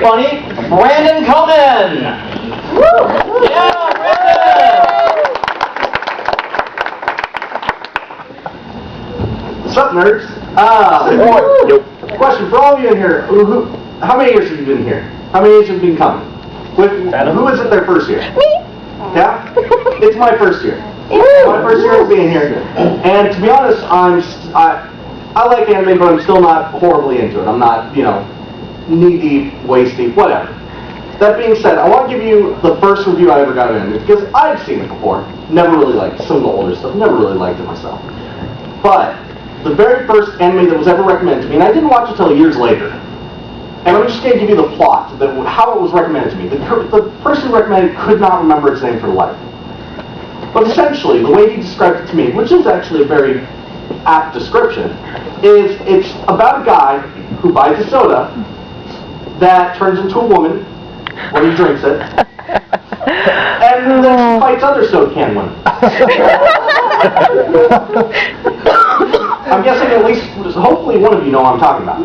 funny Brandon Coleman. Yeah, Brandon. What's up, nerds? Question for all of you in here. How many years have you been here? How many years have you been coming? Who is it their first year? Me. Yeah? It's my first year. My first year of being here. And to be honest, I like anime, but I'm still not horribly into it. I'm not, knee-deep, waist-deep, whatever. That being said, I want to give you the first review I ever got of anime, because I've seen it before. Never really liked it. Some of the older stuff. Never really liked it myself. But the very first anime that was ever recommended to me, and I didn't watch it until years later. And I'm just going to give you the plot, how it was recommended to me. The person who recommended it could not remember its name for life. But essentially, the way he described it to me, which is actually a very apt description, is it's about a guy who buys a soda that turns into a woman when he drinks it, and then fights other soda can women. I'm guessing at least, hopefully one of you know what I'm talking about.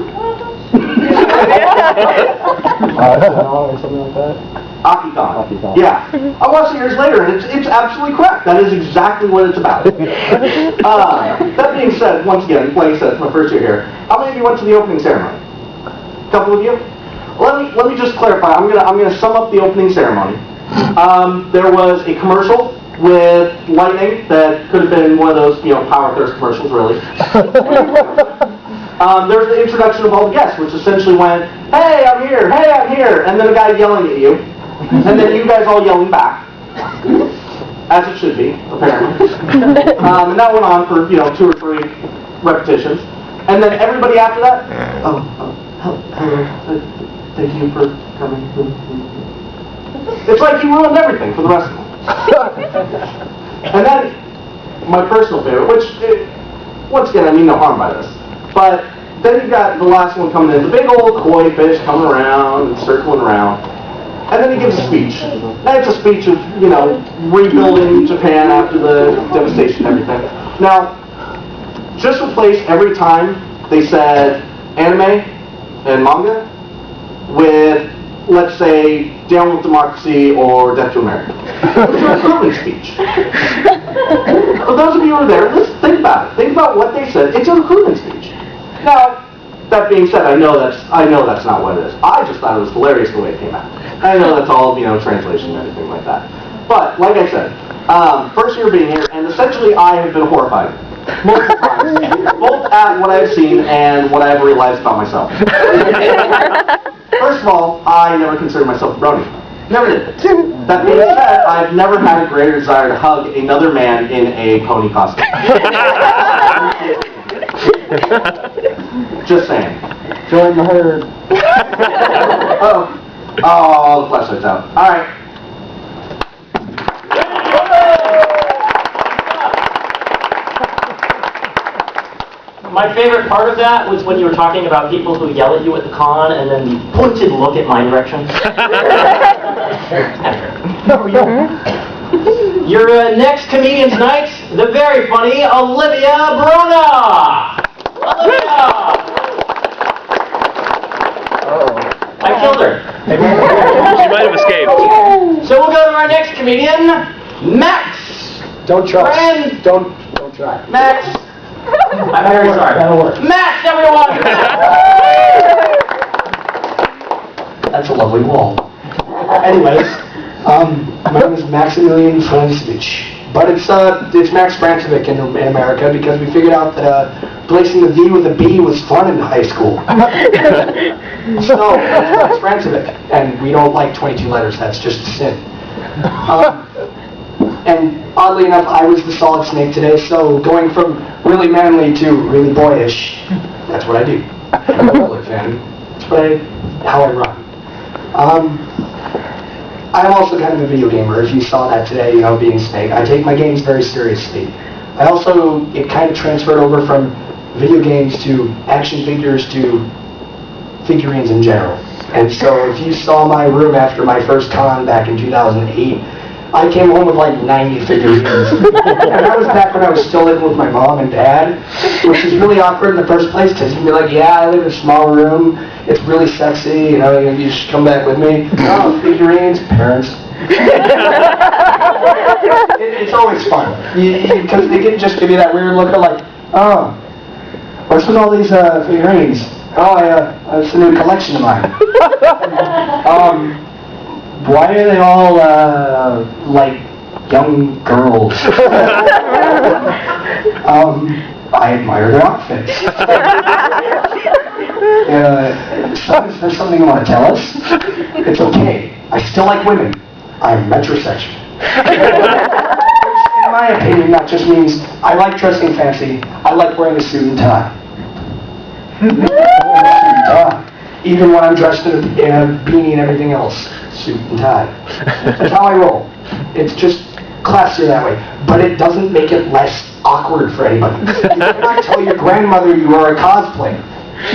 Or something like that. SakuraCon. Yeah. I watched it years later, and it's absolutely correct. That is exactly what it's about. That being said, once again, like I said, it's my first year here. How many of you went to the opening ceremony? A couple of you? Let me just clarify. I'm gonna sum up the opening ceremony. There was a commercial with lightning that could have been one of those, Power Thirst commercials, really. There's the introduction of all the guests, which essentially went, hey, I'm here, and then a guy yelling at you, and then you guys all yelling back, as it should be, apparently. And that went on for, 2 or 3 repetitions. And then everybody after that, hello, thank you for coming. It's like you ruined everything for the rest of them. And then, my personal favorite, which, once again, I mean no harm by this, but then you got the last one coming in, the big old koi fish coming around and circling around, and then he gives a speech. And it's a speech of, rebuilding Japan after the devastation and everything. Now, just replace every time they said anime and manga with, let's say, Down with Democracy or Death to America. It's a recruitment speech. For those of you who are there, let's think about it. Think about what they said. It's a recruitment speech. Now, that being said, I know that's not what it is. I just thought it was hilarious the way it came out. I know that's all, translation and everything like that. But, like I said, first year being here, and essentially I have been horrified. Multiple times. Both at what I've seen and what I've realized about myself. First of all, I never considered myself a brony. Never did. That being said, I've never had a greater desire to hug another man in a pony costume. Just saying. Join the herd. Oh, the flashlight's out. All right. My favorite part of that was when you were talking about people who yell at you at the con and then the pointed look at my direction. Your next comedian tonight, the very funny Olivia Bruna. Olivia! I killed her. She might have escaped. So we'll go to our next comedian, Max. Don't try. Friend. Don't try. Max. I'm very sorry. That'll work. Max, everyone! That's a lovely wall. Anyways, my name is Maximilian Francevich, but it's Max Francevich in America because we figured out that placing the V with a B was fun in high school. So, Max Francevich, and we don't like 22 letters, that's just a sin. And oddly enough, I was the solid snake today, so going from really manly to really boyish, that's what I do. I'm a roller fan. That's how I run. I'm also kind of a video gamer, if you saw that today, being Snake. I take my games very seriously. It kind of transferred over from video games to action figures to figurines in general. And so if you saw my room after my first con back in 2008, I came home with like 90 figurines. And that was back when I was still living with my mom and dad, which is really awkward in the first place because you'd be like, yeah, I live in a small room, it's really sexy, you should come back with me. Oh, figurines, parents. It's always fun, because they can just give you that weird look of like, oh, what's with all these figurines? Oh, it's a new collection of mine. Why are they all, like, young girls? I admire their outfits. Is there something you want to tell us? It's okay. I still like women. I'm metrosexual. In my opinion, that just means I like dressing fancy. I like wearing a suit and tie. Even when I'm dressed in a beanie and everything else. Suit and tie. That's how I roll. It's just classier that way. But it doesn't make it less awkward for anybody. You cannot tell your grandmother you are a cosplayer.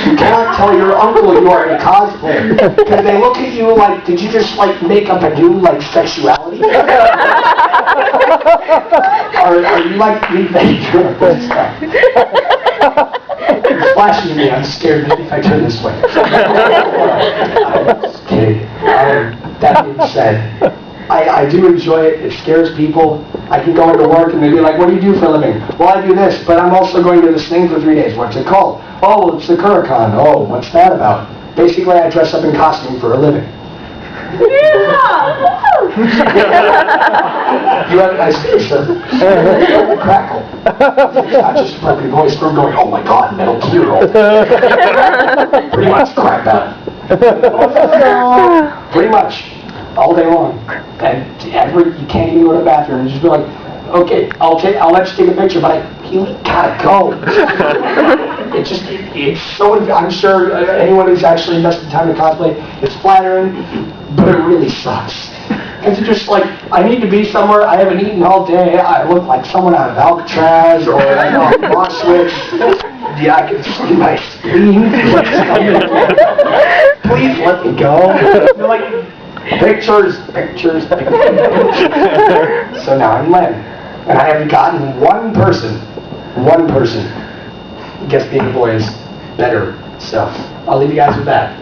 You cannot tell your uncle you are a cosplayer. Because they look at you like, did you just like make up a new like sexuality? Are you like rethinking this stuff? It's flashing at me, I'm scared maybe if I turn this way. I'm just kidding. That being said, I do enjoy it. It scares people. I can go into work and they'd be like, what do you do for a living? Well, I do this, but I'm also going to this thing for 3 days. What's it called? Oh, it's SakuraCon. Oh, what's that about? Basically, I dress up in costume for a living. You have a nice face, sir. Crackle. It's not just a broken voice from going, oh my god, Metal Gear. Pretty much crap out. Pretty much. All day long. And you can't even go to the bathroom and just be like, okay, I'll let you take a picture, but you gotta go. It's so, I'm sure anyone who's actually invested time in cosplay, it's flattering, but it really sucks. It's just like, I need to be somewhere, I haven't eaten all day, I look like someone out of Alcatraz, or like Auschwitz. Yeah, I can see my spleen. Please let me go. You're like, pictures. So now I'm Len, and I have gotten one person, Guess Being a Boy's better stuff. I'll leave you guys with that.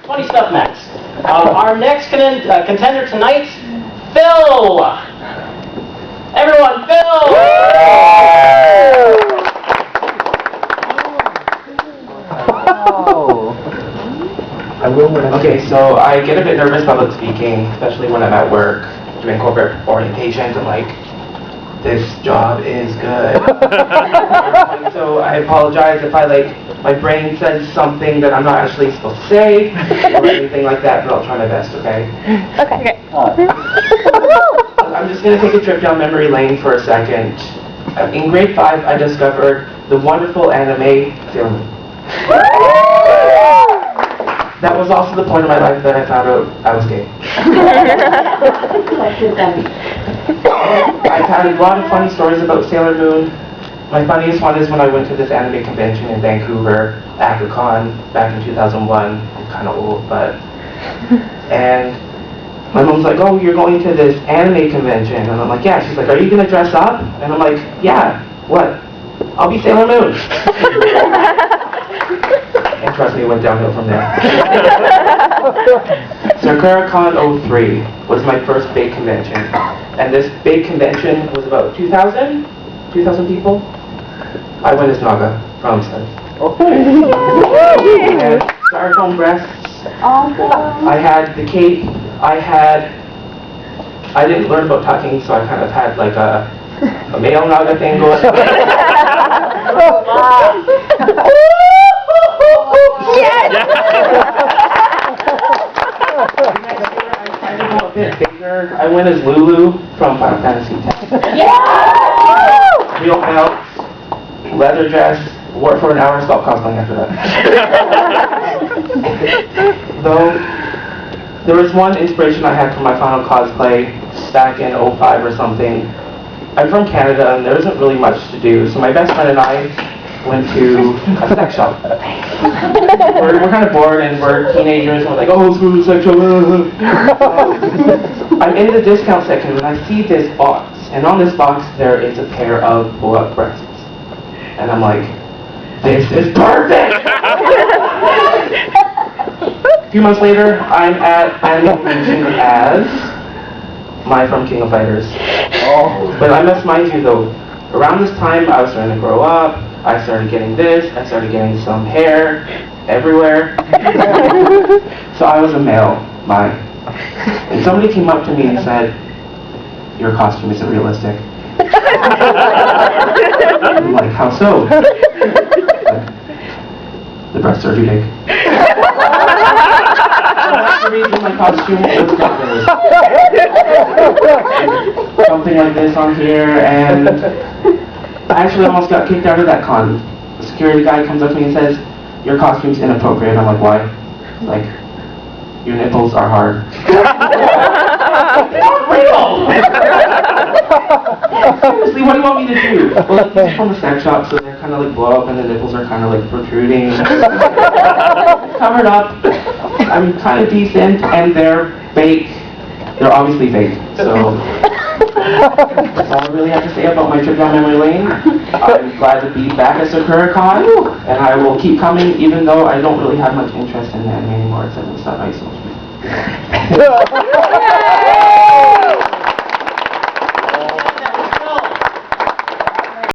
20 stuff next. Our next contender tonight, Phil. Everyone, Phil. Okay, so I get a bit nervous public speaking, especially when I'm at work doing corporate orientations and like, this job is good. And so I apologize if my brain says something that I'm not actually supposed to say or anything like that, but I'll try my best, okay? Okay. I'm just going to take a trip down memory lane for a second. In grade 5, I discovered the wonderful anime Sailor Moon. That was also the point of my life that I found out I was gay. I've had a lot of funny stories about Sailor Moon. My funniest one is when I went to this anime convention in Vancouver, SakuraCon, back in 2001. I'm kind of old, but... And my mom's like, oh, you're going to this anime convention. And I'm like, yeah. She's like, are you going to dress up? And I'm like, yeah. What? I'll be Sailor Moon. And trust me, it went downhill from there. SakuraCon 03 was my first big convention. And this big convention was about 2,000 people. I went as Naga, promise that. And styrofoam breasts. I had the cape. I didn't learn about tucking, so I kind of had like a male Naga thing going. Yes! I went as Lulu from Final Fantasy X. Yeah! Real belt, leather dress, wore it for an hour, stopped cosplaying after that. Though, there was one inspiration I had for my final cosplay back in 05 or something. I'm from Canada and there isn't really much to do, so my best friend and I went to a sex shop. We're kind of bored and we're teenagers and we're like, oh, let's go to the sex shop. I'm in the discount section and I see this box And on this box, there is a pair of blow-up breasts. And I'm like, this is perfect! A few months later, I'm at anime convention as Mai from King of Fighters. But I must mind you though, around this time I was starting to grow up, I started getting this, I started getting some hair everywhere. So I was a male, Mai. And somebody came up to me and said, your costume isn't realistic. I'm like, how so? The breasts are too big. That's the reason my costume was not realistic. Something like this on here, and I actually almost got kicked out of that con. The security guy comes up to me and says, your costume's inappropriate. I'm like, why? He's like, your nipples are hard. Seriously, what do you want me to do? Well, these are from the sex shop, so they're kind of like blow up and the nipples are kind of like protruding. Covered up. I'm kind of decent and they're fake. They're obviously fake. So that's all I really have to say about my trip down memory lane. I'm glad to be back at SakuraCon, and I will keep coming even though I don't really have much interest in anime anymore except for stuff I used to watch.